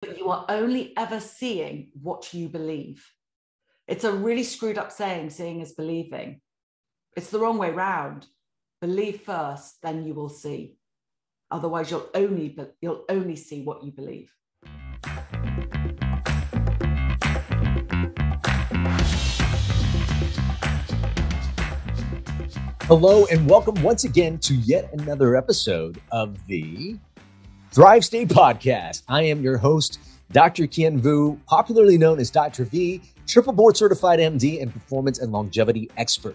but you are only ever seeing what you believe. It's a really screwed up saying, seeing is believing. It's the wrong way round. Believe first, then you will see. Otherwise, you'll only see what you believe. Hello and welcome once again to yet another episode of the Thrive State Podcast. I am your host, Dr. Kien, popularly known as Dr. V, triple board certified MD and performance and longevity expert.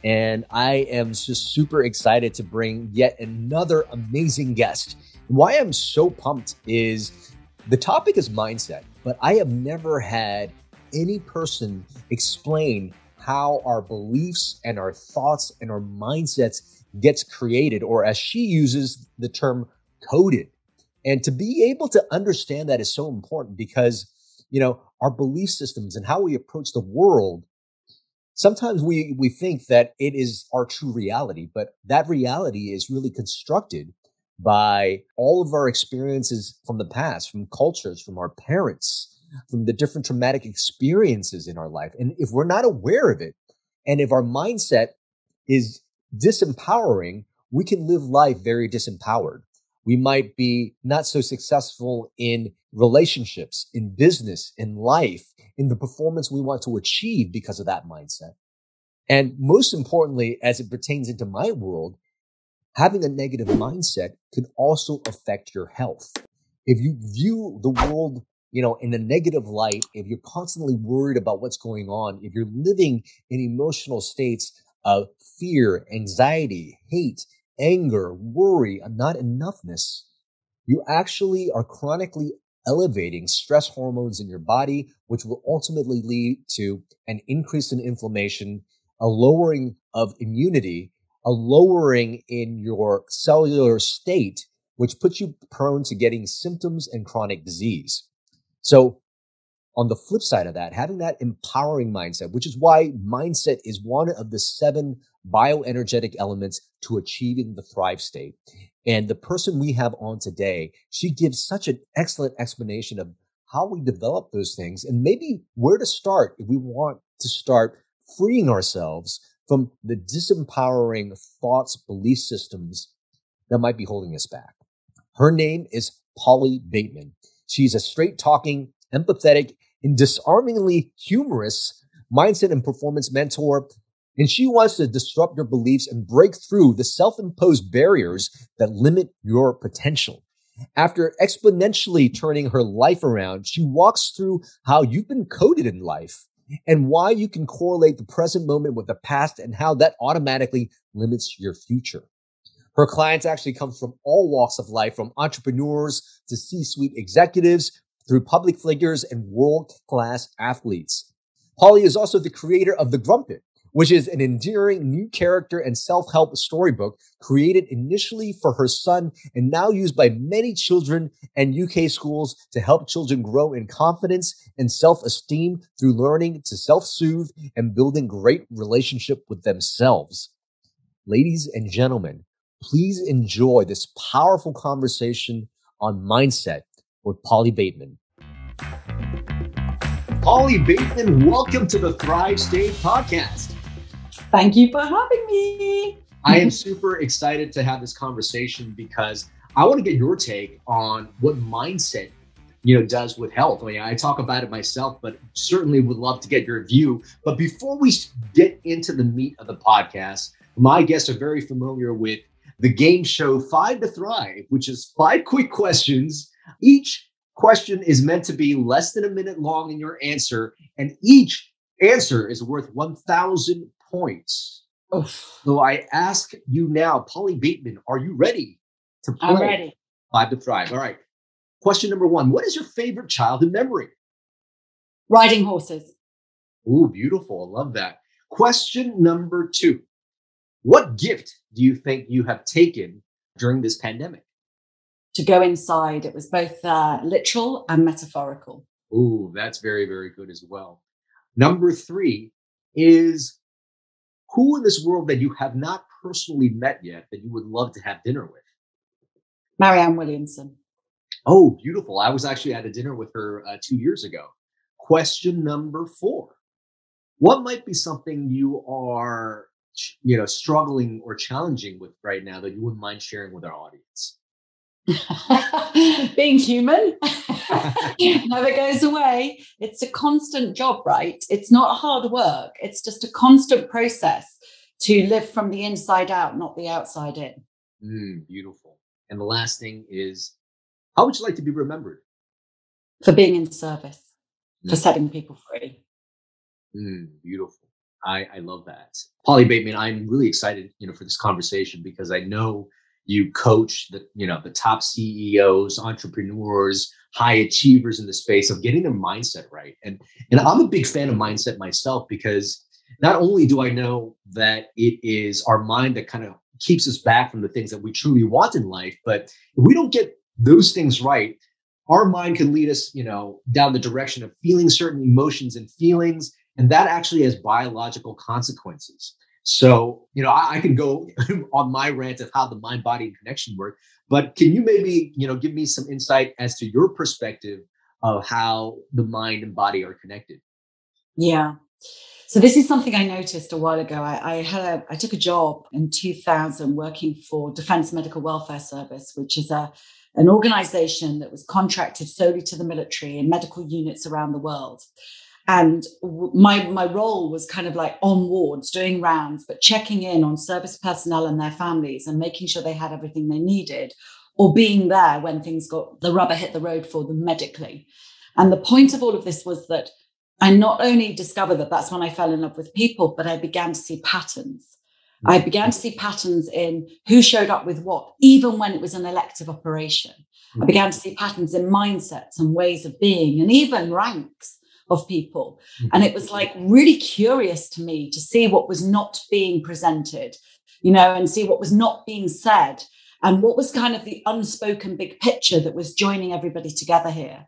And I am just super excited to bring yet another amazing guest. Why I'm so pumped is the topic is mindset, but I have never had any person explain how our beliefs and our thoughts and our mindsets gets created, or as she uses the term, coded. And to be able to understand that is so important because, our belief systems and how we approach the world, sometimes we think that it is our true reality, but that reality is really constructed by all of our experiences from the past, from cultures, from our parents, from the different traumatic experiences in our life. And if we're not aware of it, and if our mindset is disempowering, we can live life very disempowered. We might be not so successful in relationships, in business, in life, in the performance we want to achieve because of that mindset. And most importantly, as it pertains into my world, having a negative mindset can also affect your health. If you view the world in a negative light, if you're constantly worried about what's going on, if you're living in emotional states of fear, anxiety, hate, anger, worry, and not enoughness, you actually are chronically elevating stress hormones in your body, which will ultimately lead to an increase in inflammation, a lowering of immunity, a lowering in your cellular state, which puts you prone to getting symptoms and chronic disease. So on the flip side of that, having that empowering mindset, which is why mindset is one of the 7 bioenergetic elements to achieving the Thrive state. And the person we have on today, she gives such an excellent explanation of how we develop those things and maybe where to start if we want to start freeing ourselves from the disempowering thoughts, belief systems that might be holding us back. Her name is Polly Bateman. She's a straight-talking, empathetic, and disarmingly humorous mindset and performance mentor, and she wants to disrupt your beliefs and break through the self-imposed barriers that limit your potential. After exponentially turning her life around, she walks through how you've been coded in life and why you can correlate the present moment with the past and how that automatically limits your future. Her clients actually come from all walks of life, from entrepreneurs to C-suite executives, through public figures and world-class athletes. Polly is also the creator of The Grumpet, which is an endearing new character and self-help storybook created initially for her son and now used by many children and UK schools to help children grow in confidence and self-esteem through learning to self-soothe and building great relationship with themselves. Ladies and gentlemen, please enjoy this powerful conversation on mindset with Polly Bateman. Polly Bateman, welcome to the Thrive State Podcast. Thank you for having me. I am super excited to have this conversation because I want to get your take on what mindset, does with health. I mean, I talk about it myself, but certainly would love to get your view. But before we get into the meat of the podcast, my guests are very familiar with the game show 5 to Thrive, which is 5 quick questions. Each question is meant to be less than a minute long in your answer, and each answer is worth 1,000 points. Oof. So I ask you now, Polly Bateman, are you ready to play? I'm ready. 5 to Thrive. All right. Question number 1. What is your favorite childhood memory? Riding horses. Ooh, beautiful. I love that. Question number 2. What gift do you think you have taken during this pandemic? To go inside. It was both literal and metaphorical. Ooh, that's very, very good as well. Number 3 is, who in this world that you have not personally met yet that you would love to have dinner with? Marianne Williamson. Oh, beautiful. I was actually at a dinner with her 2 years ago. Question number 4. What might be something you are, struggling or challenging with right now that you wouldn't mind sharing with our audience? Being human never goes away. It's a constant job, right? It's not hard work. It's just a constant process to live from the inside out, not the outside in. Beautiful. And the last thing is, how would you like to be remembered? For being in service, for setting people free. Beautiful. I love that. Polly Bateman, I'm really excited, for this conversation because I know you coach the top CEOs, entrepreneurs, high achievers in the space of getting their mindset right. And I'm a big fan of mindset myself because not only do I know that it is our mind that kind of keeps us back from the things that we truly want in life, but if we don't get those things right, our mind can lead us, down the direction of feeling certain emotions and feelings. And that actually has biological consequences. So, I can go on my rant of how the mind, body, and connection work, but can you maybe, give me some insight as to your perspective of how the mind and body are connected? Yeah. So this is something I noticed a while ago. I took a job in 2000 working for Defense Medical Welfare Service, which is an organization that was contracted solely to the military and medical units around the world. And my role was kind of like on wards, doing rounds, but checking in on service personnel and their families and making sure they had everything they needed, or being there when the rubber hit the road for them medically. And the point of all of this was that I not only discovered that that's when I fell in love with people, but I began to see patterns. I began to see patterns in who showed up with what, even when it was an elective operation. I began to see patterns in mindsets and ways of being, and even ranks of people. And it was like really curious to me to see what was not being presented, and see what was not being said, and what was kind of the unspoken big picture that was joining everybody together here.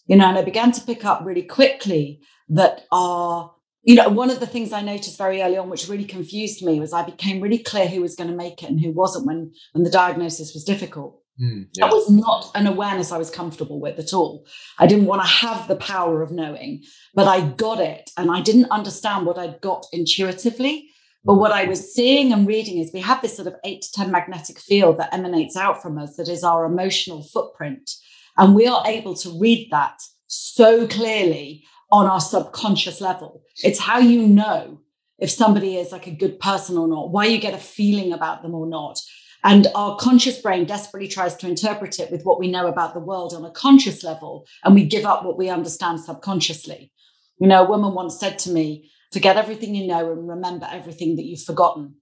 And I began to pick up really quickly that one of the things I noticed very early on, which really confused me, was I became really clear who was going to make it and who wasn't when the diagnosis was difficult. That was not an awareness I was comfortable with at all. I didn't want to have the power of knowing, but I got it. And I didn't understand what I'd got intuitively. But what I was seeing and reading is we have this sort of 8 to 10 magnetic field that emanates out from us that is our emotional footprint. And we are able to read that so clearly on our subconscious level. It's how you know if somebody is like a good person or not, why you get a feeling about them or not. And our conscious brain desperately tries to interpret it with what we know about the world on a conscious level, and we give up what we understand subconsciously. A woman once said to me, forget everything you know and remember everything that you've forgotten.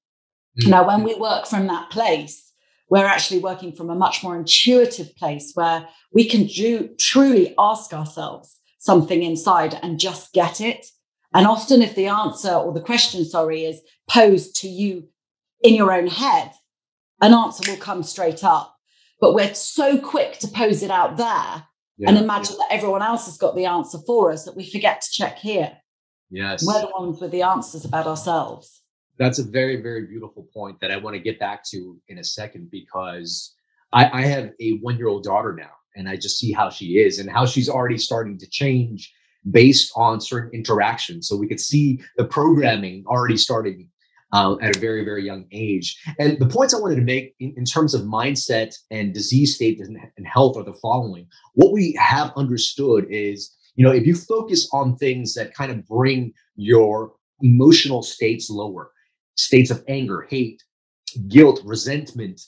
Now, when we work from that place, we're actually working from a much more intuitive place where we can truly ask ourselves something inside and just get it. And often if the answer or the question, is posed to you in your own head, an answer will come straight up. But we're so quick to pose it out there and imagine that everyone else has got the answer for us that we forget to check here. Yes. We're the ones with the answers about ourselves. That's a very, very beautiful point that I want to get back to in a second, because I have a 1-year-old daughter now, and I just see how she is and how she's already starting to change based on certain interactions. So we could see the programming already starting at a very, very young age. And the points I wanted to make in terms of mindset and disease state and health are the following. What we have understood is, if you focus on things that kind of bring your emotional states lower, states of anger, hate, guilt, resentment,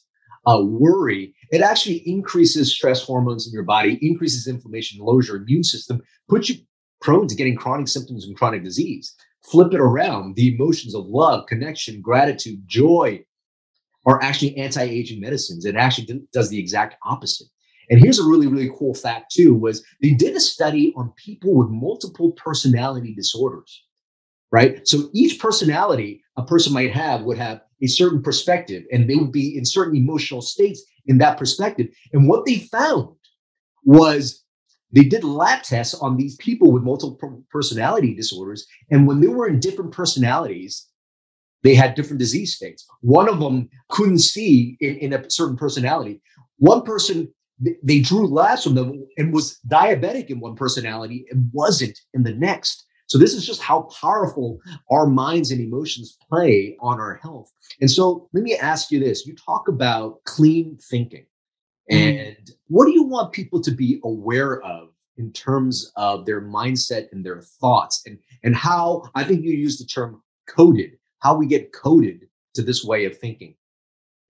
worry, it actually increases stress hormones in your body, increases inflammation, lowers your immune system, puts you prone to getting chronic symptoms and chronic disease. Flip it around. The emotions of love, connection, gratitude, joy are actually anti-aging medicines. It actually does the exact opposite. And here's a really, really cool fact too, was they did a study on people with multiple personality disorders, right? So each personality a person might have would have a certain perspective, and they would be in certain emotional states in that perspective. And what they found was they did lab tests on these people with multiple personality disorders. And when they were in different personalities, they had different disease states. One of them couldn't see in a certain personality. One person they drew laughs from them and was diabetic in one personality and wasn't in the next. So this is just how powerful our minds and emotions play on our health. And so let me ask you this. You talk about clean thinking. And what do you want people to be aware of in terms of their mindset and their thoughts, and how, I think you used the term coded, how we get coded to this way of thinking?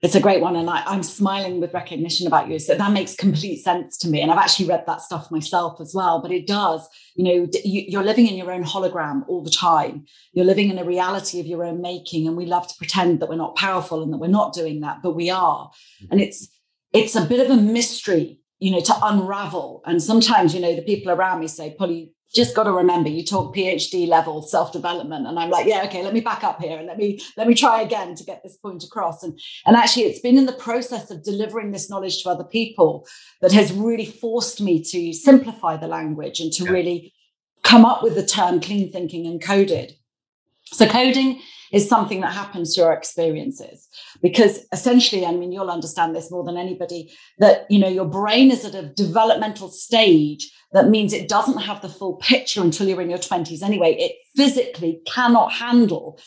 It's a great one. And I'm smiling with recognition about you. So that makes complete sense to me. And I've actually read that stuff myself as well, but it does. You're living in your own hologram all the time. You're living in a reality of your own making. And we love to pretend that we're not powerful and that we're not doing that, but we are. And it's a bit of a mystery, to unravel. And sometimes, the people around me say, Polly, just got to remember, you talk PhD level self-development. And I'm like, yeah, okay, let me back up here and let me try again to get this point across. And actually, it's been in the process of delivering this knowledge to other people that has really forced me to simplify the language and to really come up with the term clean thinking and coded. So coding is something that happens through our experiences, because essentially, you'll understand this more than anybody, that, your brain is at a developmental stage that means it doesn't have the full picture until you're in your 20s anyway. It physically cannot handle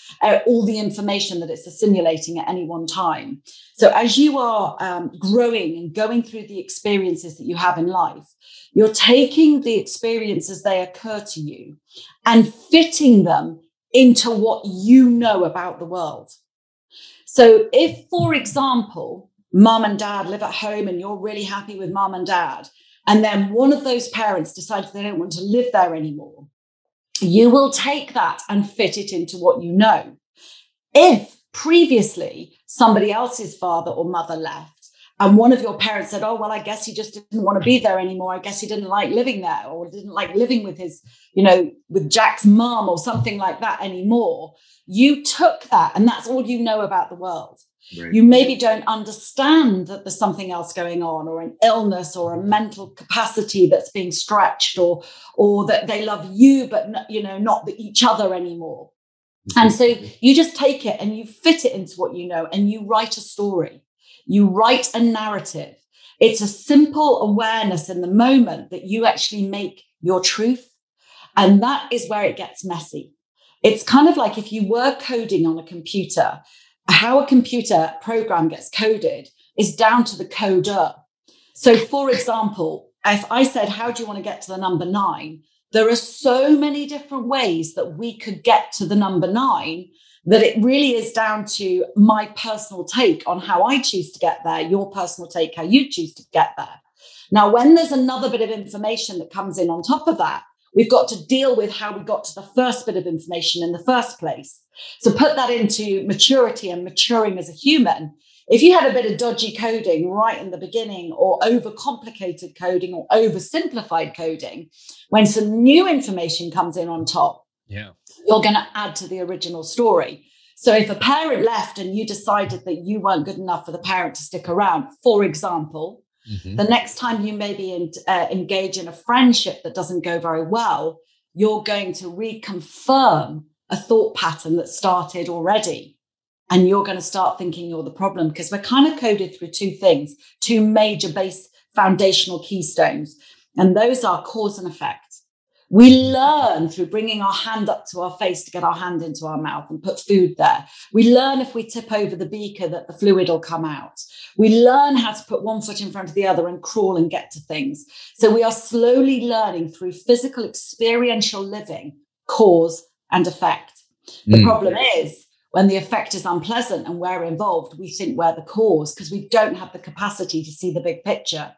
all the information that it's assimilating at any one time. So as you are growing and going through the experiences that you have in life, you're taking the experiences, they occur to you, and fitting them into what you know about the world. So if, for example, mum and dad live at home and you're really happy with mum and dad, and then one of those parents decides they don't want to live there anymore, you will take that and fit it into what you know. If previously somebody else's father or mother left, and one of your parents said, oh, well, I guess he just didn't want to be there anymore. I guess he didn't like living there, or didn't like living with his, with Jack's mom or something like that anymore. You took that, and that's all you know about the world. Right. You maybe don't understand that there's something else going on, or an illness, or a mental capacity that's being stretched, or that they love you, but not each other anymore. Mm-hmm. And so you just take it and you fit it into what you know, and you write a story. You write a narrative. It's a simple awareness in the moment that you actually make your truth. And that is where it gets messy. It's kind of like if you were coding on a computer, how a computer program gets coded is down to the coder. So for example, if I said, how do you want to get to the number 9? There are so many different ways that we could get to the number 9 that it really is down to my personal take on how I choose to get there, your personal take, how you choose to get there. Now, when there's another bit of information that comes in on top of that, we've got to deal with how we got to the first bit of information in the first place. So put that into maturity and maturing as a human. If you had a bit of dodgy coding right in the beginning, or overcomplicated coding, or oversimplified coding, when some new information comes in on top, you're going to add to the original story. So if a parent left and you decided that you weren't good enough for the parent to stick around, for example, the next time you maybe engage in a friendship that doesn't go very well, you're going to reconfirm a thought pattern that started already. And you're going to start thinking you're the problem, because we're kind of coded through two things, two major base foundational keystones. And those are cause and effect. We learn through bringing our hand up to our face to get our hand into our mouth and put food there. We learn if we tip over the beaker that the fluid will come out. We learn how to put one foot in front of the other and crawl and get to things. So we are slowly learning through physical experiential living, cause and effect. The problem is when the effect is unpleasant and we're involved, we think we're the cause because we don't have the capacity to see the big picture.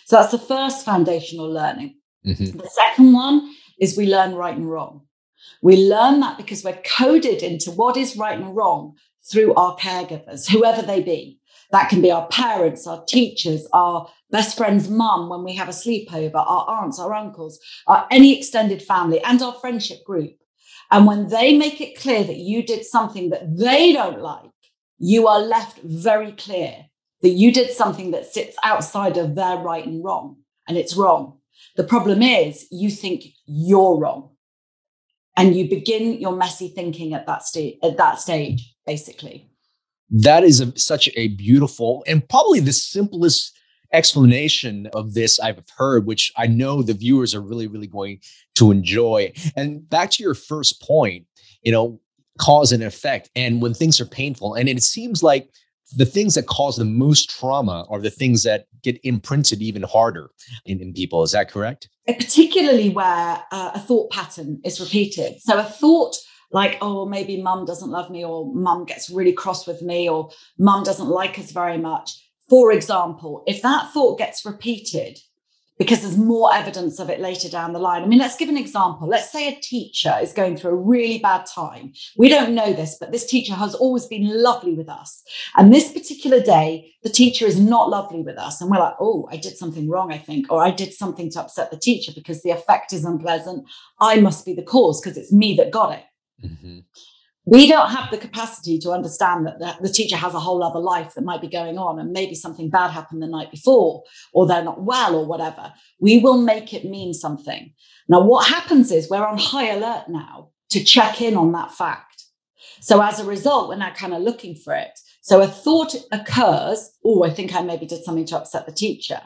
So that's the first foundational learning. The second one is we learn right and wrong. We learn that because we're coded into what is right and wrong through our caregivers, whoever they be. That can be our parents, our teachers, our best friend's mum when we have a sleepover, our aunts, our uncles, any extended family, and our friendship group. And when they make it clear that you did something that they don't like, you are left very clear that you did something that sits outside of their right and wrong, and it's wrong. The problem is you think you're wrong, and you begin your messy thinking at that stage, basically. That is such a beautiful and probably the simplest explanation of this I've heard, which I know the viewers are really, really going to enjoy. And back to your first point, cause and effect. And when things are painful, and it seems like the things that cause the most trauma are the things that get imprinted even harder in people. Is that correct? Particularly where a thought pattern is repeated. So a thought like, oh, maybe mum doesn't love me, or mum gets really cross with me, or mum doesn't like us very much. For example, if that thought gets repeated because there's more evidence of it later down the line. I mean, let's give an example. Let's say a teacher is going through a really bad time. We don't know this, but this teacher has always been lovely with us. And this particular day, the teacher is not lovely with us. And we're like, oh, I did something wrong, I think, or I did something to upset the teacher because the effect is unpleasant. I must be the cause because it's me that got it. Mm-hmm. We don't have the capacity to understand that the teacher has a whole other life that might be going on, and maybe something bad happened the night before, or they're not well, or whatever. We will make it mean something. Now, what happens is we're on high alert now to check in on that fact. So as a result, we're now kind of looking for it. So a thought occurs, oh, I think I maybe did something to upset the teacher.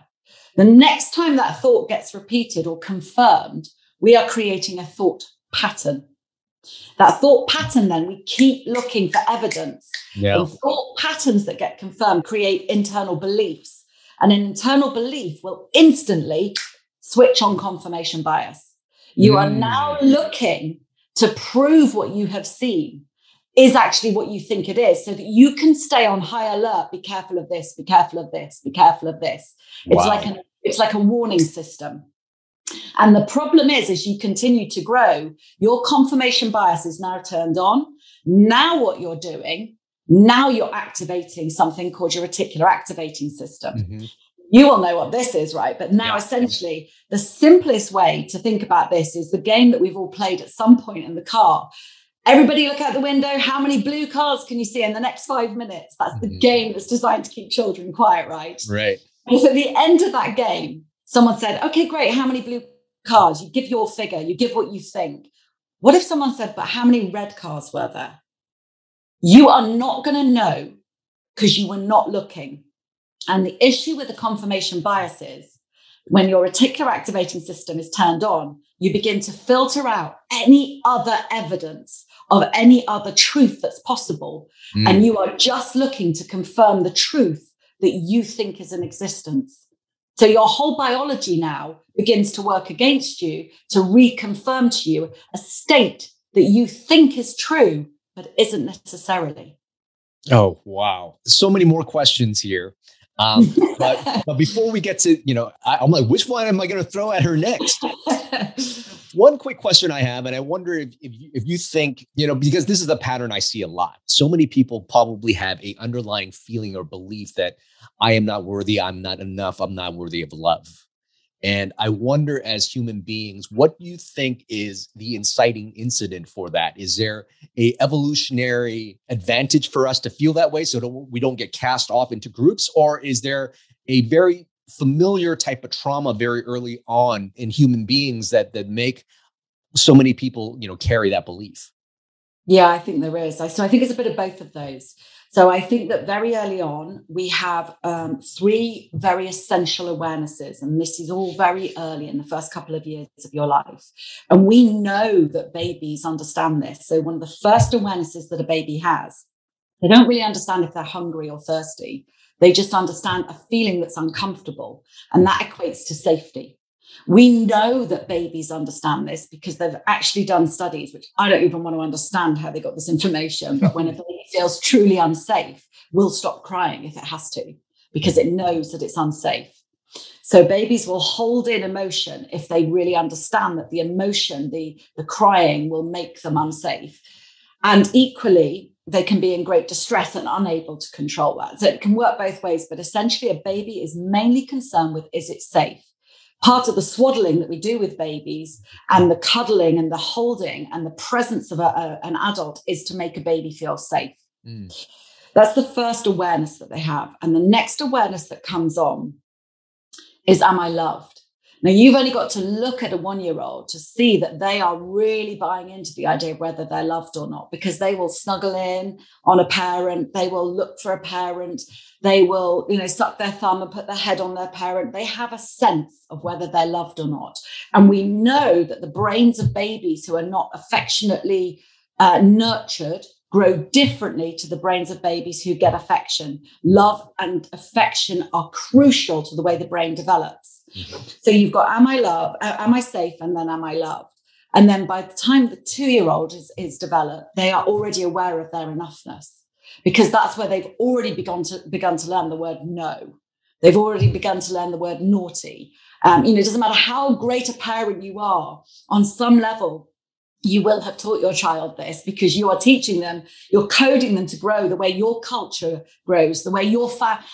The next time that thought gets repeated or confirmed, we are creating a thought pattern. That thought pattern, then we keep looking for evidence. Yeah. And thought patterns that get confirmed create internal beliefs. And an internal belief will instantly switch on confirmation bias. You are now looking to prove what you have seen is actually what you think it is, so that you can stay on high alert. Be careful of this, be careful of this, be careful of this. Wow. It's like a warning system. And the problem is, as you continue to grow, your confirmation bias is now turned on. Now what you're doing, now you're activating something called your reticular activating system. Mm-hmm. You all know what this is, right? But now essentially the simplest way to think about this is the game that we've all played at some point in the car. Everybody look out the window. How many blue cars can you see in the next 5 minutes? That's the game that's designed to keep children quiet, right? Right. And if at the end of that game, someone said, okay, great, how many blue cars? You give your figure, you give what you think. What if someone said, but how many red cars were there? You are not going to know because you were not looking. And the issue with the confirmation bias is when your reticular activating system is turned on, you begin to filter out any other evidence of any other truth that's possible. And you are just looking to confirm the truth that you think is in existence. So your whole biology now begins to work against you to reconfirm to you a state that you think is true, but isn't necessarily. Oh, wow. So many more questions here. But before we get to, I'm like, which one am I going to throw at her next? One quick question I have, and I wonder if you think, because this is a pattern I see a lot. So many people probably have an underlying feeling or belief that I am not worthy, I'm not enough, I'm not worthy of love. And I wonder, as human beings, what you think is the inciting incident for that? Is there a evolutionary advantage for us to feel that way so that we don't get cast off into groups? Or is there a very familiar type of trauma very early on in human beings that make so many people, carry that belief? Yeah, I think there is. So I think it's a bit of both of those. So I think that very early on, we have 3 very essential awarenesses. And this is all very early in the first couple of years of your life. And we know that babies understand this. So one of the first awarenesses that a baby has, they don't really understand if they're hungry or thirsty. They just understand a feeling that's uncomfortable. And that equates to safety. We know that babies understand this because they've actually done studies, which I don't even want to understand how they got this information. But when a baby feels truly unsafe, will stop crying if it has to, because it knows that it's unsafe. So babies will hold in emotion if they really understand that the emotion, the crying will make them unsafe. And equally, they can be in great distress and unable to control that. So it can work both ways. But essentially, a baby is mainly concerned with, is it safe? Part of the swaddling that we do with babies and the cuddling and the holding and the presence of an adult is to make a baby feel safe. That's the first awareness that they have. And the next awareness that comes on is, am I loved? Now, you've only got to look at a 1-year-old to see that they are really buying into the idea of whether they're loved or not, because they will snuggle in on a parent. They will look for a parent. They will, suck their thumb and put their head on their parent. They have a sense of whether they're loved or not. And we know that the brains of babies who are not affectionately nurtured grow differently to the brains of babies who get affection. Love and affection are crucial to the way the brain develops. So you've got, am I loved? Am I safe? And then am I loved? And then by the time the 2-year-old is developed, they are already aware of their enoughness, because that's where they've already begun to learn the word no. They've already begun to learn the word naughty. It doesn't matter how great a parent you are, on some level, you will have taught your child this, because you are teaching them, you're coding them to grow the way your culture grows, the way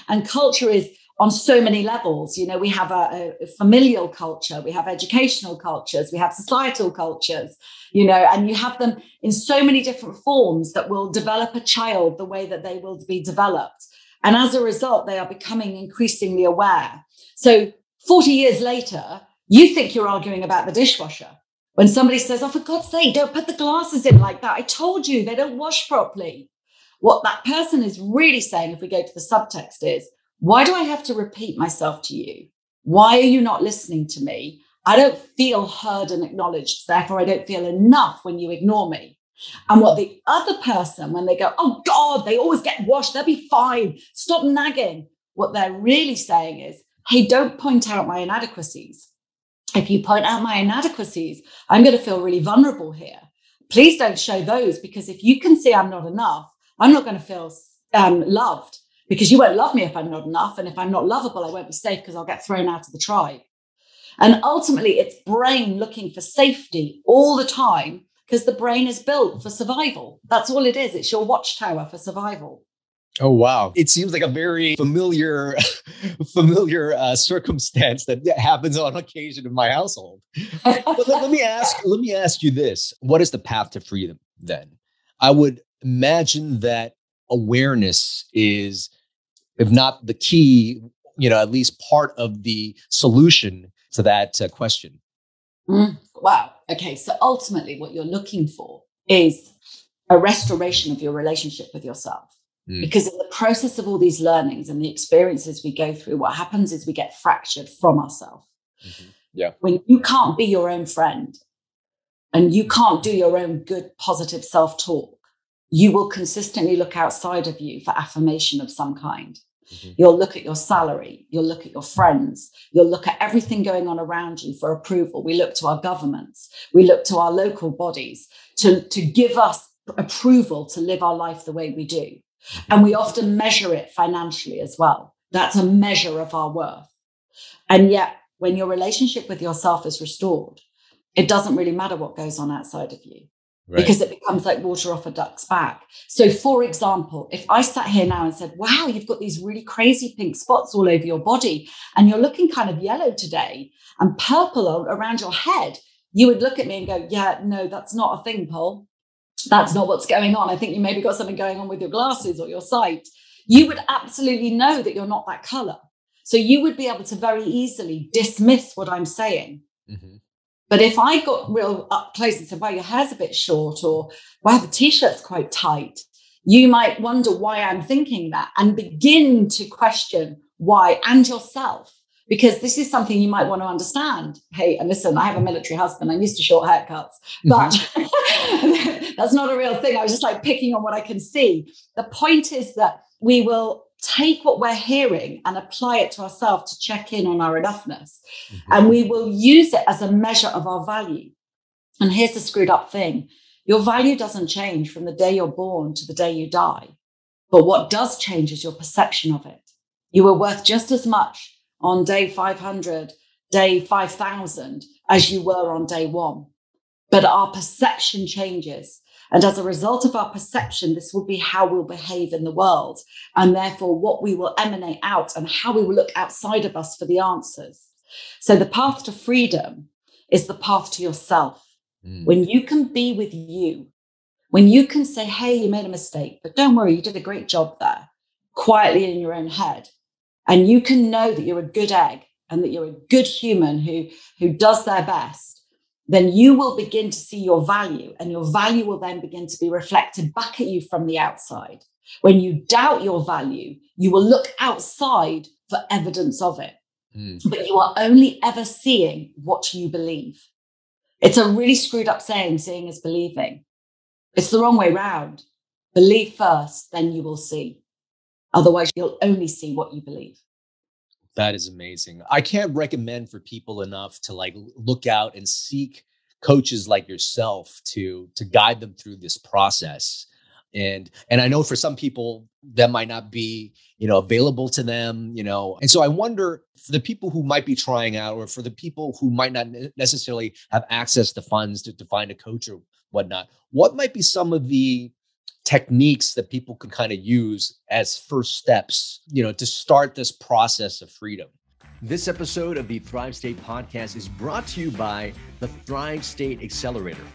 and culture is on so many levels. We have a familial culture, we have educational cultures, we have societal cultures, and you have them in so many different forms that will develop a child the way that they will be developed. And as a result, they are becoming increasingly aware. So 40 years later, you think you're arguing about the dishwasher. When somebody says, oh, for God's sake, don't put the glasses in like that. I told you they don't wash properly. What that person is really saying, if we go to the subtext, is, why do I have to repeat myself to you? Why are you not listening to me? I don't feel heard and acknowledged. Therefore, I don't feel enough when you ignore me. And what the other person, when they go, oh God, they always get washed, they'll be fine, stop nagging. What they're really saying is, hey, don't point out my inadequacies. If you point out my inadequacies, I'm going to feel really vulnerable here. Please don't show those, because if you can see I'm not enough, I'm not going to feel loved, because you won't love me if I'm not enough. And if I'm not lovable, I won't be safe, because I'll get thrown out of the tribe. And ultimately, it's brain looking for safety all the time, because the brain is built for survival. That's all it is. It's your watchtower for survival. Oh, wow. It seems like a very familiar circumstance that happens on occasion in my household. But let me ask you this. What is the path to freedom then? I would imagine that awareness is, if not the key, at least part of the solution to that question. Wow. Okay. So ultimately what you're looking for is a restoration of your relationship with yourself. Because in the process of all these learnings and the experiences we go through, what happens is we get fractured from ourselves. Mm-hmm. Yeah. When you can't be your own friend and you can't do your own good, positive self-talk, you will consistently look outside of you for affirmation of some kind. Mm-hmm. You'll look at your salary. You'll look at your friends. You'll look at everything going on around you for approval. We look to our governments. We look to our local bodies to give us approval to live our life the way we do. And we often measure it financially as well. That's a measure of our worth. And yet, when your relationship with yourself is restored, it doesn't really matter what goes on outside of you, right? Because it becomes like water off a duck's back. So, for example, if I sat here now and said, wow, you've got these really crazy pink spots all over your body and you're looking kind of yellow today and purple around your head, you would look at me and go, yeah, no, that's not a thing, Paul. That's not what's going on. I think you maybe got something going on with your glasses or your sight. You would absolutely know that you're not that color. So you would be able to very easily dismiss what I'm saying. Mm-hmm. But if I got real up close and said, wow, your hair's a bit short, or wow, the t-shirt's quite tight, you might wonder why I'm thinking that and begin to question why, and yourself. Because this is something you might want to understand. Hey, and listen, I have a military husband. I'm used to short haircuts, but that's not a real thing. I was just like picking on what I can see. The point is that we will take what we're hearing and apply it to ourselves to check in on our enoughness. Mm-hmm. And we will use it as a measure of our value. And here's the screwed up thing. Your value doesn't change from the day you're born to the day you die. But what does change is your perception of it. You are worth just as much on day 500, day 5,000, as you were on day 1. But our perception changes. And as a result of our perception, this will be how we'll behave in the world. And therefore, what we will emanate out and how we will look outside of us for the answers. So the path to freedom is the path to yourself. When you can be with you, when you can say, hey, you made a mistake, but don't worry, you did a great job there, quietly in your own head. And you can know that you're a good egg and that you're a good human who does their best, then you will begin to see your value, and your value will then begin to be reflected back at you from the outside. When you doubt your value, you will look outside for evidence of it. But you are only ever seeing what you believe. It's a really screwed up saying, seeing is believing. It's the wrong way round. Believe first, then you will see. Otherwise, you'll only see what you believe. That is amazing. I can't recommend for people enough to look out and seek coaches like yourself to guide them through this process. And I know for some people that might not be, available to them, And so I wonder, for the people who might be trying out, or for the people who might not necessarily have access to funds to find a coach or whatnot, what might be some of the techniques that people can kind of use as first steps, to start this process of freedom? This episode of the Thrive State podcast is brought to you by the Thrive State Accelerator.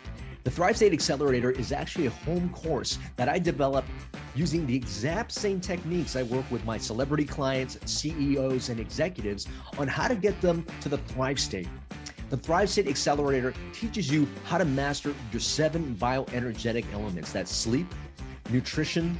The Thrive State Accelerator is actually a home course that I developed using the exact same techniques I work with my celebrity clients, CEOs, and executives on how to get them to the Thrive State. The Thrive State Accelerator teaches you how to master your 7 bioenergetic elements. That's sleep, nutrition,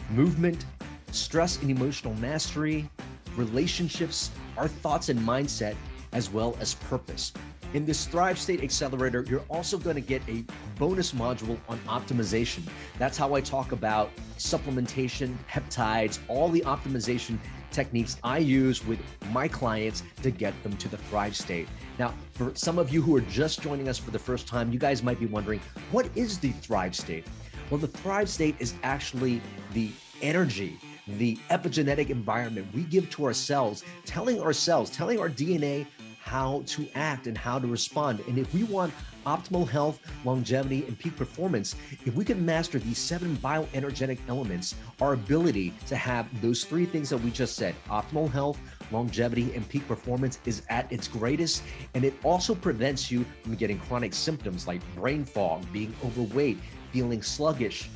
movement, stress and emotional mastery, relationships, our thoughts and mindset, as well as purpose. In this Thrive State Accelerator, you're also going to get a bonus module on optimization. That's how I talk about supplementation, peptides, all the optimization techniques I use with my clients to get them to the Thrive State. Now, for some of you who are just joining us for the first time, you guys might be wondering, what is the Thrive State? Well, the Thrive State is actually the energy, the epigenetic environment we give to ourselves, telling our DNA how to act and how to respond. And if we want optimal health, longevity, and peak performance, if we can master these 7 bioenergetic elements, our ability to have those 3 things that we just said, optimal health, longevity, and peak performance, is at its greatest. And it also prevents you from getting chronic symptoms like brain fog, being overweight, feeling sluggish,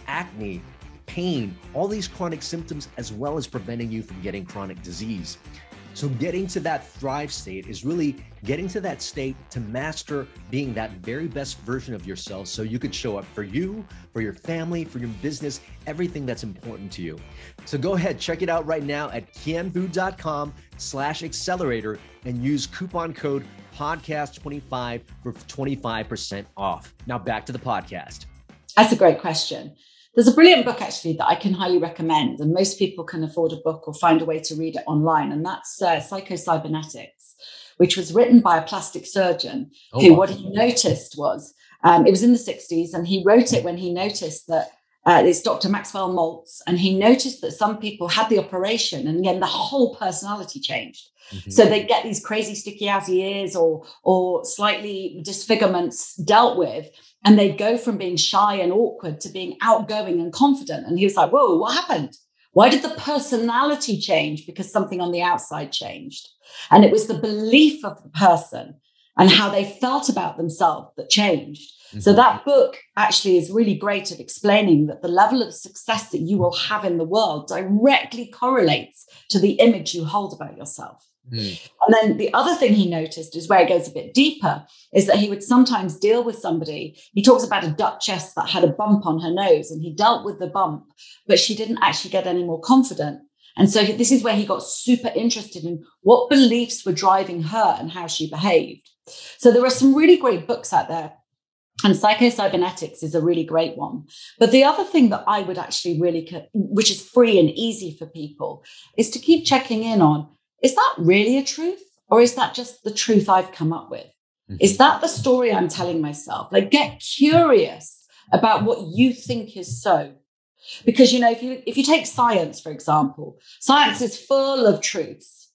acne, pain, all these chronic symptoms, as well as preventing you from getting chronic disease. So getting to that Thrive State is really getting to that state to master being that very best version of yourself, so you could show up for you, for your family, for your business, everything that's important to you. So go ahead, check it out right now at kienvu.com/accelerator and use coupon code podcast25 for 25% off. Now back to the podcast. That's a great question. There's a brilliant book actually that I can highly recommend, and most people can afford a book or find a way to read it online. And that's Psycho-Cybernetics, which was written by a plastic surgeon what he noticed was, it was in the 60s, and he wrote it when he noticed that it's Dr. Maxwell Maltz, and he noticed that some people had the operation and again, the whole personality changed. Mm-hmm. So they get these crazy sticky outy ears or slightly disfigurements dealt with, and they go from being shy and awkward to being outgoing and confident. And he was like, whoa, what happened? Why did the personality change? Because something on the outside changed. And it was the belief of the person and how they felt about themselves that changed. Mm-hmm. So that book actually is really great at explaining that the level of success that you will have in the world directly correlates to the image you hold about yourself. Mm. And then the other thing he noticed is where it goes a bit deeper, is that he would sometimes deal with somebody. He talks about a duchess that had a bump on her nose, and he dealt with the bump, but she didn't actually get any more confident. And so this is where he got super interested in what beliefs were driving her and how she behaved. So there are some really great books out there, and Psycho-Cybernetics is a really great one. But the other thing that I would actually which is free and easy for people, is to keep checking in on, is that really a truth? Or is that just the truth I've come up with? Mm-hmm. Is that the story I'm telling myself? Get curious about what you think is so. Because, if you take science, for example, science is full of truths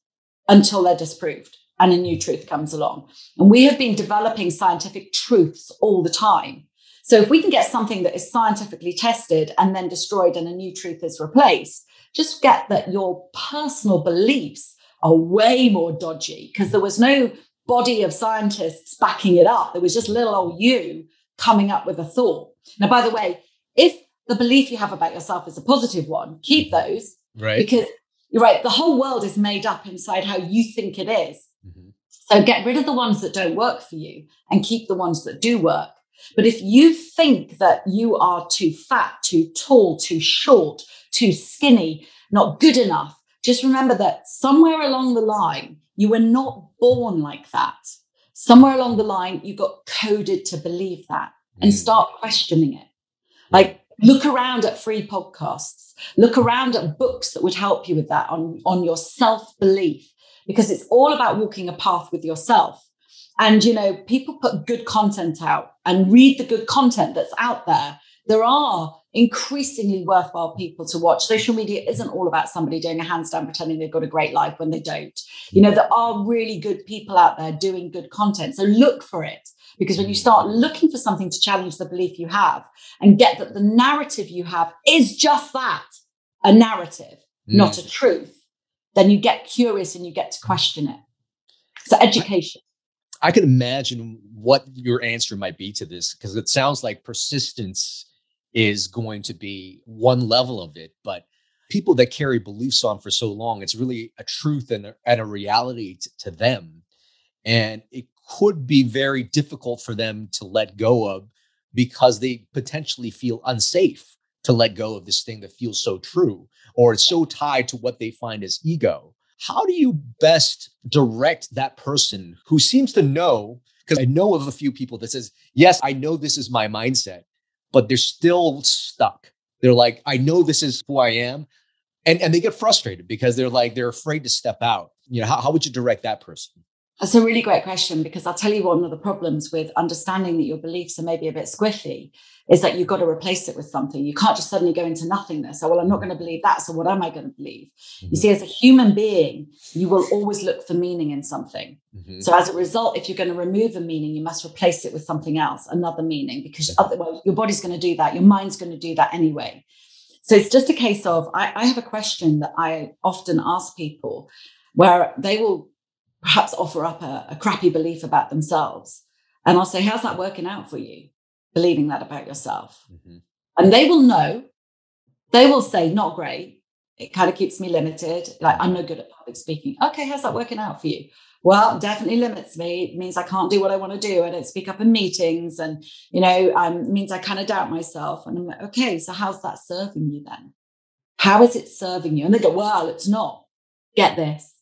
until they're disproved and a new truth comes along. And we have been developing scientific truths all the time. So if we can get something that is scientifically tested and then destroyed and a new truth is replaced, just get that your personal beliefs are way more dodgy because there was no body of scientists backing it up. There was just little old you coming up with a thought. Now, by the way, if the belief you have about yourself is a positive one, keep those. Right. Because You're right. The whole world is made up inside how you think it is. Mm-hmm. So get rid of the ones that don't work for you and keep the ones that do work. But if you think that you are too fat, too tall, too short, too skinny, not good enough, just remember that somewhere along the line, you were not born like that. Somewhere along the line, you got coded to believe that and start questioning it. Like, look around at free podcasts, look around at books that would help you with that on your self-belief, because it's all about walking a path with yourself. And, you know, people put good content out and read the good content that's out there. There are increasingly worthwhile people to watch. Social media isn't all about somebody doing a handstand pretending they've got a great life when they don't. You know, there are really good people out there doing good content. So look for it, because when you start looking for something to challenge the belief you have and get that the narrative you have is just that, a narrative, not a truth, then you get curious and you get to question it. So education. I can imagine what your answer might be to this, because it sounds like persistence is going to be one level of it. But people that carry beliefs on for so long, it's really a truth and a reality to them. And it could be very difficult for them to let go of, because they potentially feel unsafe to let go of this thing that feels so true, or it's so tied to what they find as ego. How do you best direct that person who seems to know? Because I know of a few people that says, yes, I know this is my mindset, but they're still stuck. They're like, I know this is who I am. And they get frustrated because they're afraid to step out. You know, how would you direct that person? That's a really great question, because I'll tell you one of the problems with understanding that your beliefs are maybe a bit squiffy is that you've got to replace it with something. You can't just suddenly go into nothingness. Oh, well, I'm not going to believe that. So what am I going to believe? Mm-hmm. You see, as a human being, you will always look for meaning in something. Mm-hmm. So as a result, if you're going to remove a meaning, you must replace it with something else, another meaning, because otherwise your body's going to do that. Your mind's going to do that anyway. So it's just a case of, I have a question that I often ask people where they will perhaps offer up a crappy belief about themselves. And I'll say, how's that working out for you? Believing that about yourself. Mm-hmm. And they will know. They will say, not great. It kind of keeps me limited. Like, I'm no good at public speaking. Okay, how's that working out for you? Well, it definitely limits me. It means I can't do what I want to do. I don't speak up in meetings, and, you know, it means I kind of doubt myself. And I'm like, okay, so how's that serving you then? How is it serving you? And they go, well, it's not. Get this.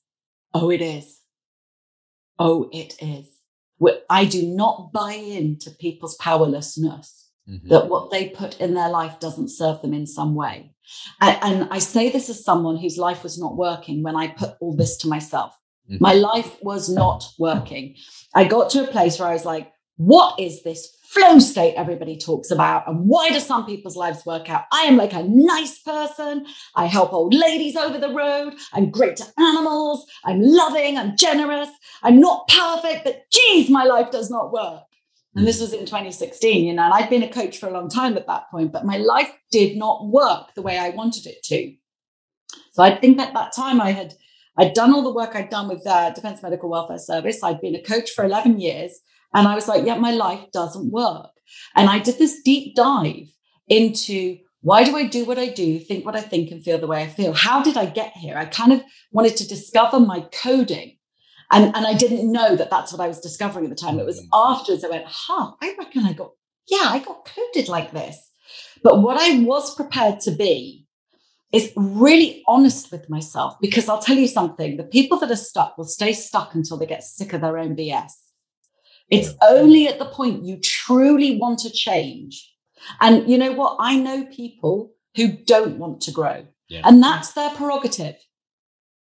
Oh, it is. Oh, it is. I do not buy into people's powerlessness, that what they put in their life doesn't serve them in some way. And I say this as someone whose life was not working when I put all this to myself. Mm-hmm. My life was not working. I got to a place where I was like, what is this flow state everybody talks about? And why do some people's lives work out? I am like a nice person. I help old ladies over the road. I'm great to animals. I'm loving. I'm generous. I'm not perfect, but geez, my life does not work. And this was in 2016, you know, and I'd been a coach for a long time at that point, but my life did not work the way I wanted it to. So I think at that time I'd done all the work I'd done with Defence Medical Welfare Service. I'd been a coach for 11 years. And I was like, yeah, my life doesn't work. And I did this deep dive into, why do I do what I do, think what I think, and feel the way I feel? How did I get here? I kind of wanted to discover my coding. And I didn't know that that's what I was discovering at the time. It was afterwards I went, I reckon I got coded like this. But what I was prepared to be is really honest with myself, because I'll tell you something, the people that are stuck will stay stuck until they get sick of their own BS. It's only at the point you truly want to change. And you know what? I know people who don't want to grow. Yeah. And that's their prerogative.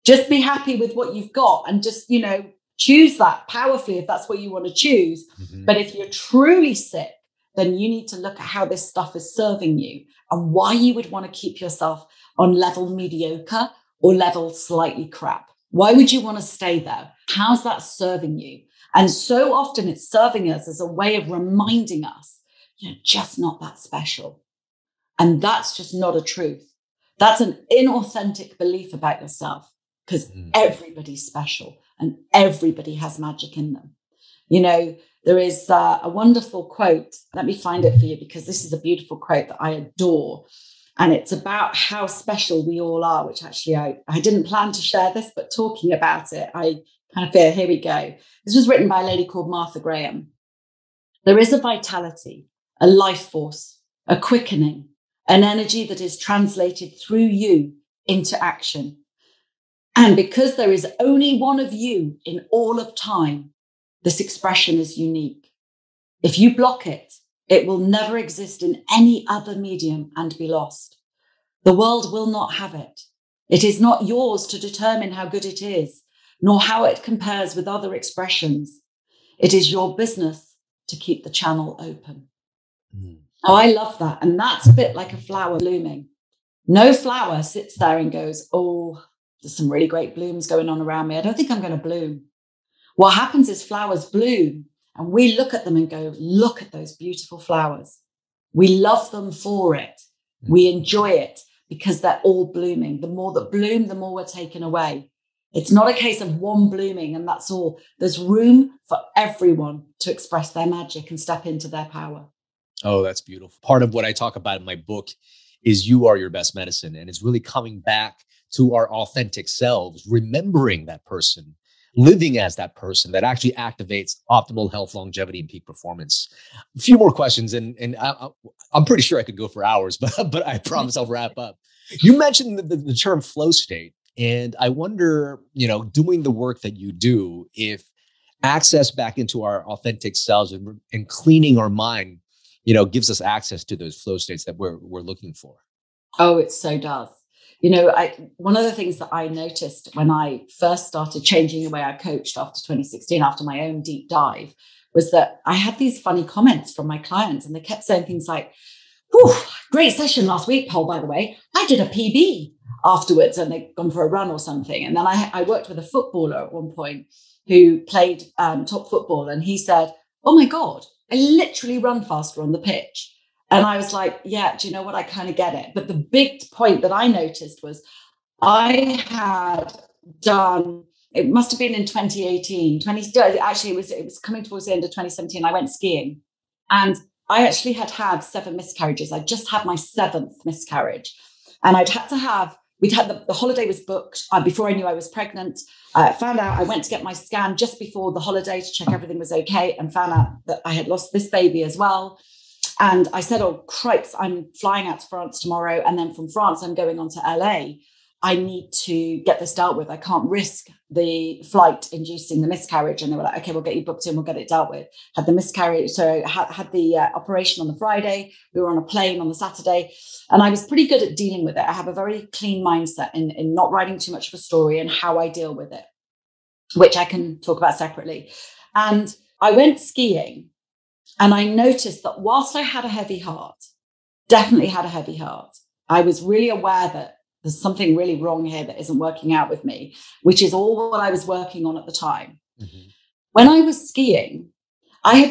Just be happy with what you've got and just, you know, choose that powerfully if that's what you want to choose. Mm-hmm. But if you're truly sick, then you need to look at how this stuff is serving you and why you would want to keep yourself on level mediocre or level slightly crap. Why would you want to stay there? How's that serving you? And so often it's serving us as a way of reminding us, you're just not that special. And that's just not a truth. That's an inauthentic belief about yourself, because everybody's special and everybody has magic in them. You know, there is a wonderful quote. Let me find it for you, because this is a beautiful quote that I adore. And it's about how special we all are, which actually I didn't plan to share this, but talking about it, I kind of feel, here we go. This was written by a lady called Martha Graham. There is a vitality, a life force, a quickening, an energy that is translated through you into action. And because there is only one of you in all of time, this expression is unique. If you block it, it will never exist in any other medium and be lost. The world will not have it. It is not yours to determine how good it is, nor how it compares with other expressions. It is your business to keep the channel open. Oh, I love that. And that's a bit like a flower blooming. No flower sits there and goes, oh, there's some really great blooms going on around me. I don't think I'm going to bloom. What happens is flowers bloom and we look at them and go, look at those beautiful flowers. We love them for it. We enjoy it because they're all blooming. The more that bloom, the more we're taken away. It's not a case of one blooming and that's all. There's room for everyone to express their magic and step into their power. Oh, that's beautiful. Part of what I talk about in my book is you are your best medicine. And it's really coming back to our authentic selves, remembering that person, living as that person that actually activates optimal health, longevity, and peak performance. A few more questions, and I'm pretty sure I could go for hours, but I promise I'll wrap up. You mentioned the term flow state, and I wonder, doing the work that you do, if access back into our authentic selves and cleaning our mind, gives us access to those flow states that we're looking for. Oh, it so does. One of the things that I noticed when I first started changing the way I coached after 2016, after my own deep dive, was that I had these funny comments from my clients and they kept saying things like, great session last week, Paul, by the way. I did a PB afterwards and they'd gone for a run or something. And then I worked with a footballer at one point who played top football. And he said, oh my God, I literally run faster on the pitch. And I was like, yeah, do you know what? I kind of get it. But the big point that I noticed was I had done, it must have been in 2018, actually it was coming towards the end of 2017. I went skiing and I actually had 7 miscarriages. I just had my 7th miscarriage and we'd had the holiday was booked before I knew I was pregnant. I found out, I went to get my scan just before the holiday to check everything was okay and found out that I had lost this baby as well. And I said, oh, cripes, I'm flying out to France tomorrow. And then from France, I'm going on to LA. I need to get this dealt with. I can't risk the flight inducing the miscarriage. And they were like, okay, we'll get you booked in. We'll get it dealt with. Had the miscarriage. So had the operation on the Friday. We were on a plane on the Saturday. And I was pretty good at dealing with it. I have a very clean mindset in not writing too much of a story and how I deal with it, which I can talk about separately. And I went skiing. And I noticed that whilst I had a heavy heart, definitely had a heavy heart, I was really aware that there's something really wrong here that isn't working out with me, which is all what I was working on at the time. Mm-hmm. When I was skiing, I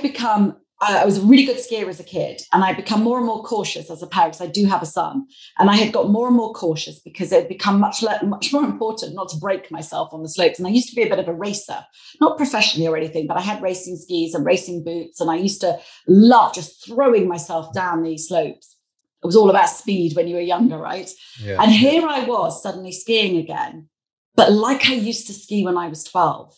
was a really good skier as a kid, and I'd become more and more cautious as a parent, because I do have a son. And I had got more and more cautious because it had become much more important not to break myself on the slopes. And I used to be a bit of a racer, not professionally or anything, but I had racing skis and racing boots. And I used to love just throwing myself down these slopes. It was all about speed when you were younger, right? Yeah. And here I was suddenly skiing again, but like I used to ski when I was 12.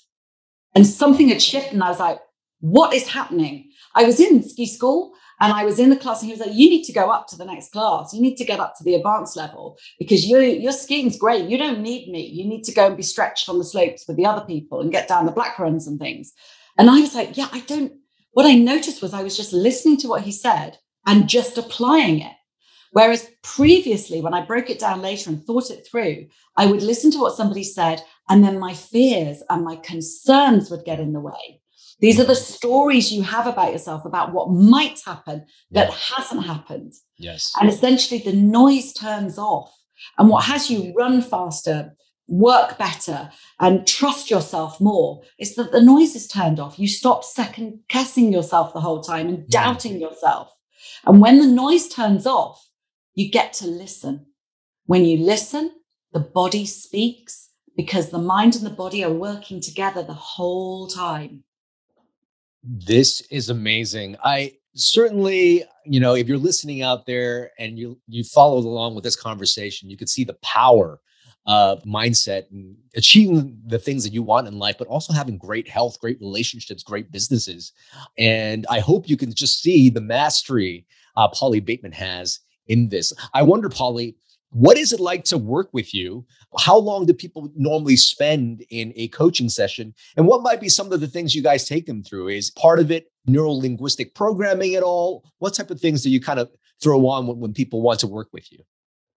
And something had shifted and I was like, what is happening? I was in ski school and I was in the class and he was like, you need to go up to the next class. You need to get up to the advanced level because your skiing's great. You don't need me. You need to go and be stretched on the slopes with the other people and get down the black runs and things. And I was like, what I noticed was I was just listening to what he said and just applying it. Whereas previously, when I broke it down later and thought it through, I would listen to what somebody said and then my fears and my concerns would get in the way. These are the stories you have about yourself, about what might happen that hasn't happened. Yes. And essentially the noise turns off. And what has you run faster, work better, and trust yourself more is that the noise is turned off. You stop second guessing yourself the whole time and doubting yourself. And when the noise turns off, you get to listen. When you listen, the body speaks because the mind and the body are working together the whole time. This is amazing. I certainly, if you're listening out there and you followed along with this conversation, you could see the power of mindset and achieving the things that you want in life, but also having great health, great relationships, great businesses. And I hope you can just see the mastery Polly Bateman has in this. I wonder, Polly, what is it like to work with you? How long do people normally spend in a coaching session? And what might be some of the things you guys take them through? Is part of it neuro-linguistic programming at all? What type of things do you kind of throw on when people want to work with you?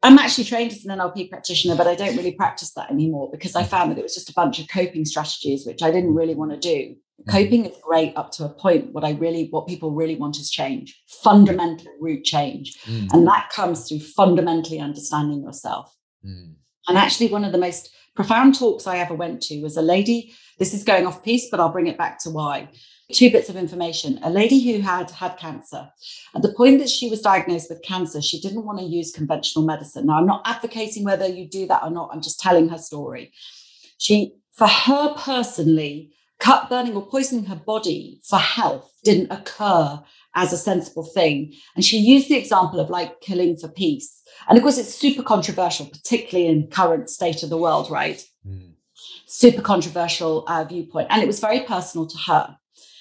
I'm actually trained as an NLP practitioner, but I don't really practice that anymore because I found that it was just a bunch of coping strategies, which I didn't really want to do. Coping is great up to a point. What people really want is change, fundamental root change. And that comes through fundamentally understanding yourself. And actually, one of the most profound talks I ever went to was a lady. This is going off piece, but I'll bring it back to why. 2 bits of information. A lady who had cancer. At the point that she was diagnosed with cancer, she didn't want to use conventional medicine. Now, I'm not advocating whether you do that or not. I'm just telling her story. For her personally, cut, burning or poisoning her body for health didn't occur as a sensible thing. And she used the example of like killing for peace. And of course, it's super controversial, particularly in current state of the world, right? Super controversial viewpoint. And it was very personal to her.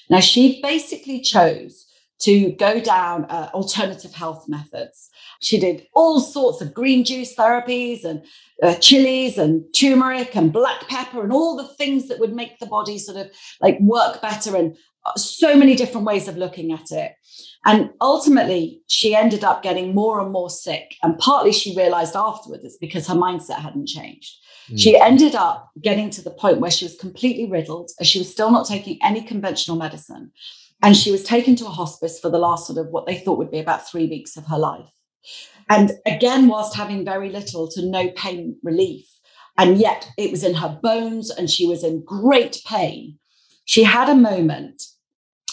Now, she basically chose to go down alternative health methods. She did all sorts of green juice therapies and chilies and turmeric and black pepper and all the things that would make the body sort of like work better, and so many different ways of looking at it. And ultimately, she ended up getting more and more sick. And partly she realized afterwards it's because her mindset hadn't changed. She ended up getting to the point where she was completely riddled, as she was still not taking any conventional medicine. And she was taken to a hospice for the last sort of what they thought would be about 3 weeks of her life. And again, whilst having very little to no pain relief, and yet it was in her bones and she was in great pain, she had a moment.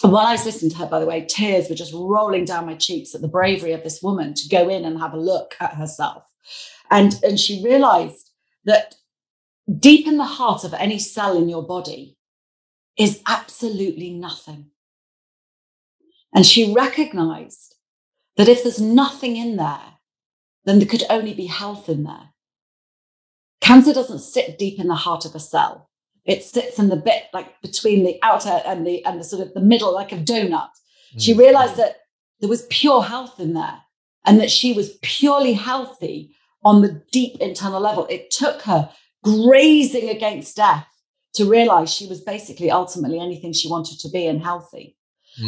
And while I was listening to her, by the way, tears were just rolling down my cheeks at the bravery of this woman to go in and have a look at herself. And she realized that deep in the heart of any cell in your body is absolutely nothing. And she recognized that if there's nothing in there, then there could only be health in there. Cancer doesn't sit deep in the heart of a cell. It sits in the bit like between the outer and the sort of the middle, like a donut. She realized that there was pure health in there and that she was purely healthy on the deep internal level. It took her grazing against death to realize she was basically ultimately anything she wanted to be and healthy.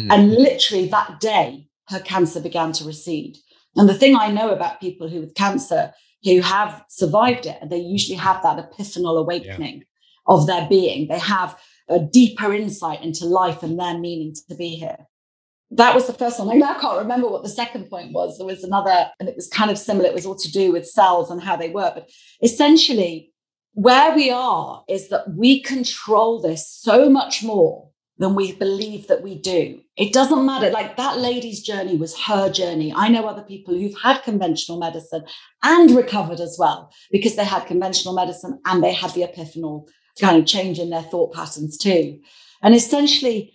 And literally that day, her cancer began to recede. And the thing I know about people who with cancer who have survived it, they usually have that epiphanal awakening of their being. They have a deeper insight into life and their meaning to be here. That was the first one. I now can't remember what the second point was. There was another, and it was kind of similar. It was all to do with cells and how they work. But essentially, where we are is that we control this so much more than we believe that we do. It doesn't matter. Like that lady's journey was her journey. I know other people who've had conventional medicine and recovered as well because they had conventional medicine and they had the epiphanal kind of change in their thought patterns too. And essentially,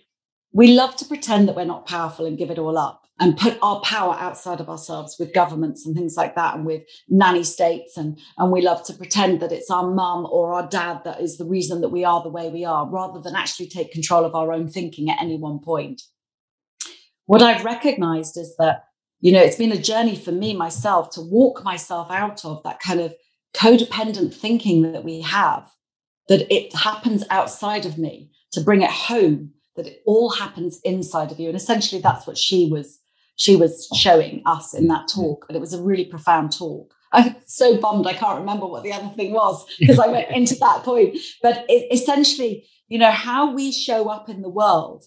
we love to pretend that we're not powerful and give it all up and put our power outside of ourselves with governments and things like that and with nanny states. And we love to pretend that it's our mum or our dad that is the reason that we are the way we are, rather than actually take control of our own thinking at any one point. What I've recognized is that, it's been a journey for me, myself, to walk myself out of that kind of codependent thinking that we have, that it happens outside of me, to bring it home, that it all happens inside of you. And essentially that's what she was showing us in that talk. But it was a really profound talk. I'm so bummed I can't remember what the other thing was because I went into that point. But essentially, how we show up in the world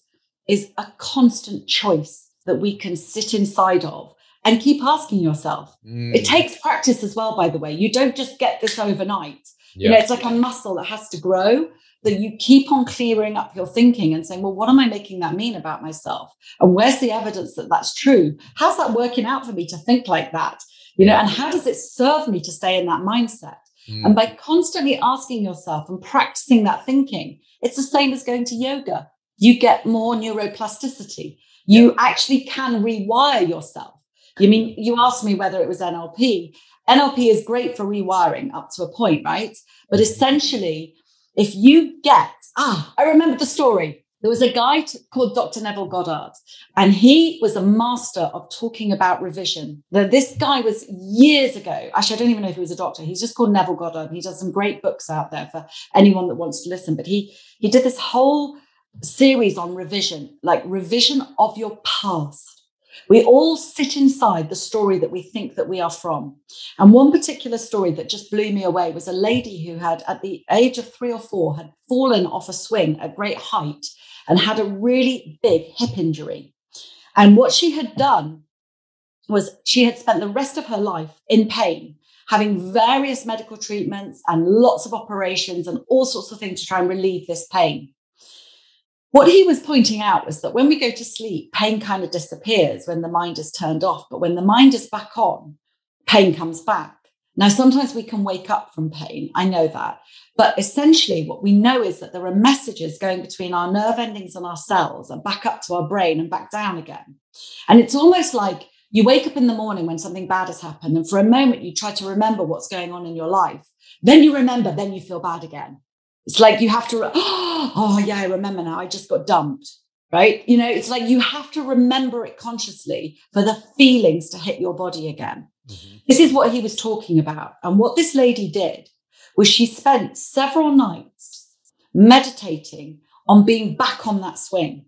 is a constant choice that we can sit inside of and keep asking yourself. It takes practice as well, by the way. You don't just get this overnight. It's like a muscle that has to grow, that you keep on clearing up your thinking and saying, well, what am I making that mean about myself? And where's the evidence that that's true? How's that working out for me to think like that? And how does it serve me to stay in that mindset? And by constantly asking yourself and practicing that thinking, it's the same as going to yoga. you get more neuroplasticity. You actually can rewire yourself. You asked me whether it was NLP. NLP is great for rewiring up to a point, right? But essentially, if you get, I remember the story. There was a guy called Dr. Neville Goddard, and he was a master of talking about revision. This guy was years ago. Actually, I don't even know if he was a doctor. He's just called Neville Goddard. He does some great books out there for anyone that wants to listen. But he did this whole series on revision, like revision of your past. We all sit inside the story that we think that we are from. And one particular story that just blew me away was a lady who had, at the age of 3 or 4, had fallen off a swing at great height and had a really big hip injury. And what she had done was she had spent the rest of her life in pain, having various medical treatments and lots of operations and all sorts of things to try and relieve this pain. What he was pointing out was that when we go to sleep, pain kind of disappears when the mind is turned off. But when the mind is back on, pain comes back. Now, sometimes we can wake up from pain. I know that. But essentially, what we know is that there are messages going between our nerve endings and our cells and back up to our brain and back down again. And it's almost like you wake up in the morning when something bad has happened. And for a moment, you try to remember what's going on in your life. Then you remember, then you feel bad again. It's like you have to, oh yeah, I remember now, I just got dumped, right? It's like you have to remember it consciously for the feelings to hit your body again. Mm-hmm. This is what he was talking about. And what this lady did was she spent several nights meditating on being back on that swing.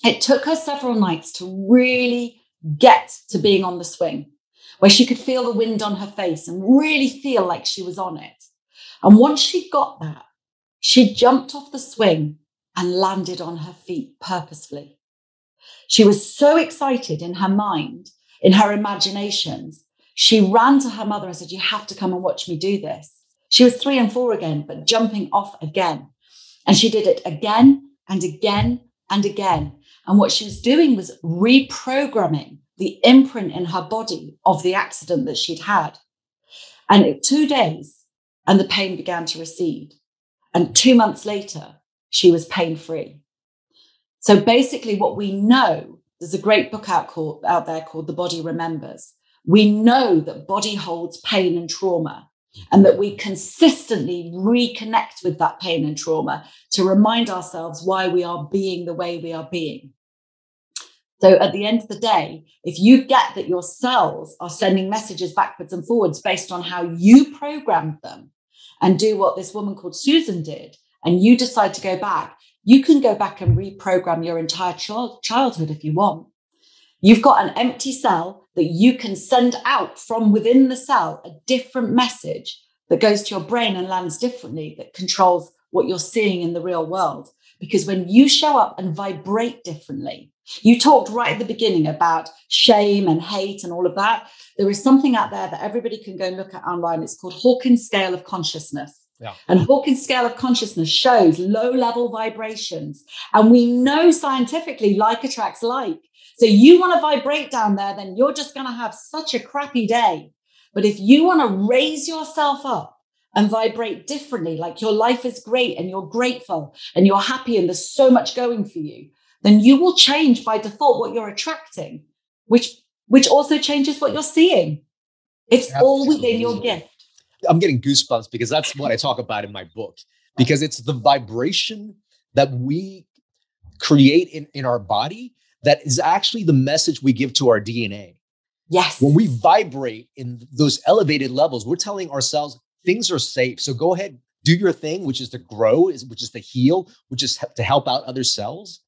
It took her several nights to really get to being on the swing, where she could feel the wind on her face and really feel like she was on it. And once she got that, she jumped off the swing and landed on her feet purposefully. She was so excited in her mind, in her imaginations. She ran to her mother and said, "You have to come and watch me do this." She was 3 and 4 again, but jumping off again. And she did it again and again and again. And what she was doing was reprogramming the imprint in her body of the accident that she'd had. And it 2 days, and the pain began to recede. And 2 months later, she was pain-free. So basically what we know, there's a great book out there called The Body Remembers. We know that body holds pain and trauma, and that we consistently reconnect with that pain and trauma to remind ourselves why we are being the way we are being. So at the end of the day, if you get that your cells are sending messages backwards and forwards based on how you programmed them, and do what this woman called Susan did, and you decide to go back, you can go back and reprogram your entire childhood if you want. You've got an empty cell that you can send out from within the cell, a different message that goes to your brain and lands differently, that controls what you're seeing in the real world. Because when you show up and vibrate differently, you talked right at the beginning about shame and hate and all of that. There is something out there that everybody can go and look at online. It's called Hawkins Scale of Consciousness. Yeah. And Hawkins Scale of Consciousness shows low-level vibrations. And we know scientifically like attracts like. So you want to vibrate down there, then you're just going to have such a crappy day. But if you want to raise yourself up and vibrate differently, like your life is great and you're grateful and you're happy and there's so much going for you, then you will change by default what you're attracting, which also changes what you're seeing. It's all within your gift. I'm getting goosebumps because that's what I talk about in my book, because it's the vibration that we create in our body that is actually the message we give to our DNA. Yes. When we vibrate in those elevated levels, we're telling ourselves things are safe. So go ahead, do your thing, which is to grow, which is to heal, which is to help out other cells.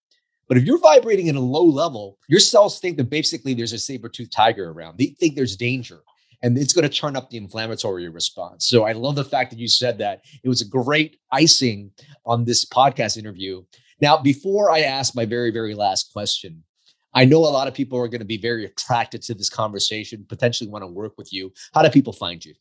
But if you're vibrating at a low level, your cells think that basically there's a saber-toothed tiger around. They think there's danger, and it's going to turn up the inflammatory response. So I love the fact that you said that. It was a great icing on this podcast interview. Now, before I ask my very, very last question, I know a lot of people are going to be very attracted to this conversation, potentially want to work with you. How do people find you?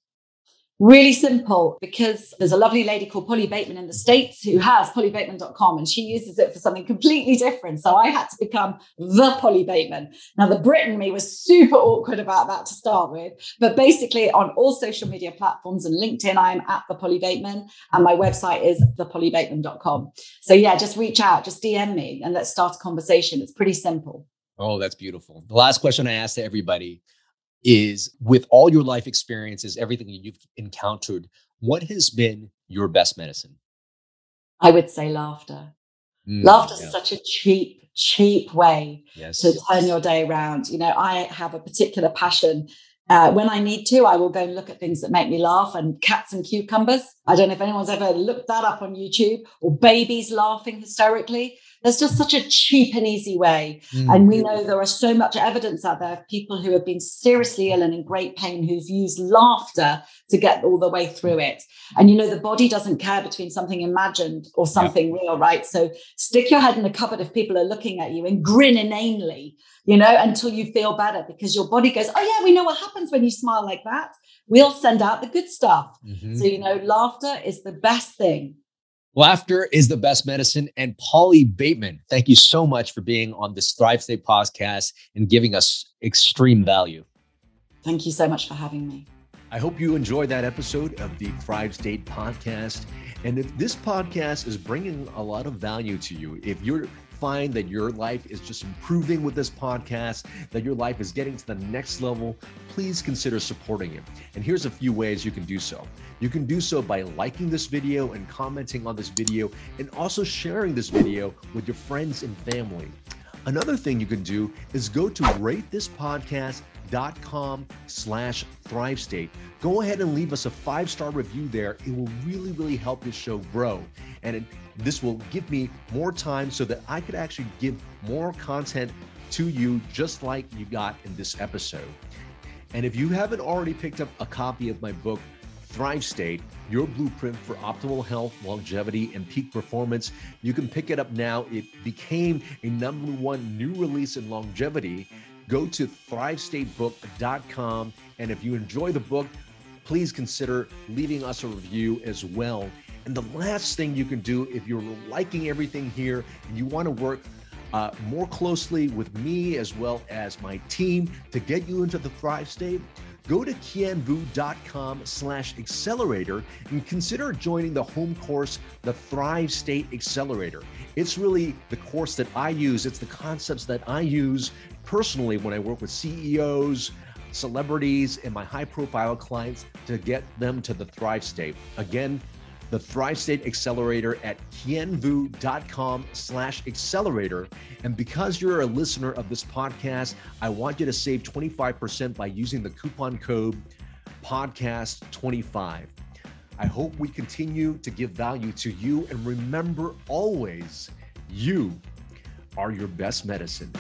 Really simple, because there's a lovely lady called Polly Bateman in the States who has pollybateman.com, and she uses it for something completely different. So I had to become the Polly Bateman. Now, the Brit in me was super awkward about that to start with, but basically on all social media platforms and LinkedIn, I am at the Polly Bateman, and my website is thepollybateman.com. So yeah, just reach out, just DM me, and let's start a conversation. It's pretty simple. Oh, that's beautiful. The last question I asked to everybody is, with all your life experiences, everything you've encountered, what has been your best medicine? I would say laughter. Laughter is such a cheap way to turn your day around. You know, I have a particular passion. When I need to, I will go and look at things that make me laugh, and cats and cucumbers. I don't know if anyone's ever looked that up on YouTube, or babies laughing hysterically. There's just such a cheap and easy way. And we know there are so much evidence out there of people who have been seriously ill and in great pain who've used laughter to get all the way through it. And, you know, the body doesn't care between something imagined or something real, right? So stick your head in the cupboard if people are looking at you and grin inanely, you know, until you feel better, because your body goes, oh yeah, we know what happens when you smile like that. We'll send out the good stuff. So, you know, laughter is the best thing. Laughter is the best medicine. And Polly Bateman, thank you so much for being on this Thrive State podcast and giving us extreme value. Thank you so much for having me. I hope you enjoyed that episode of the Thrive State podcast. And if this podcast is bringing a lot of value to you, if you find that your life is just improving with this podcast, that your life is getting to the next level, please consider supporting it. And here's a few ways you can do so. You can do so by liking this video and commenting on this video, and also sharing this video with your friends and family. Another thing you can do is go to ratethispodcast.com/ThriveState. Go ahead and leave us a 5-star review there. It will really help this show grow. And this will give me more time so that I could actually give more content to you, just like you got in this episode. And if you haven't already picked up a copy of my book, Thrive State, Your Blueprint for Optimal Health, Longevity, and Peak Performance, you can pick it up now. It became a #1 new release in longevity. Go to thrivestatebook.com. And if you enjoy the book, please consider leaving us a review as well. And the last thing you can do, if you're liking everything here and you want to work more closely with me as well as my team to get you into the Thrive State, go to kienvu.com/accelerator and consider joining the home course, the Thrive State Accelerator. It's really the course that I use. It's the concepts that I use personally when I work with CEOs, celebrities, and my high-profile clients to get them to the Thrive State. Again, the Thrive State Accelerator at kienvu.com/accelerator. And because you're a listener of this podcast, I want you to save 25% by using the coupon code podcast25. I hope we continue to give value to you. And remember always, you are your best medicine.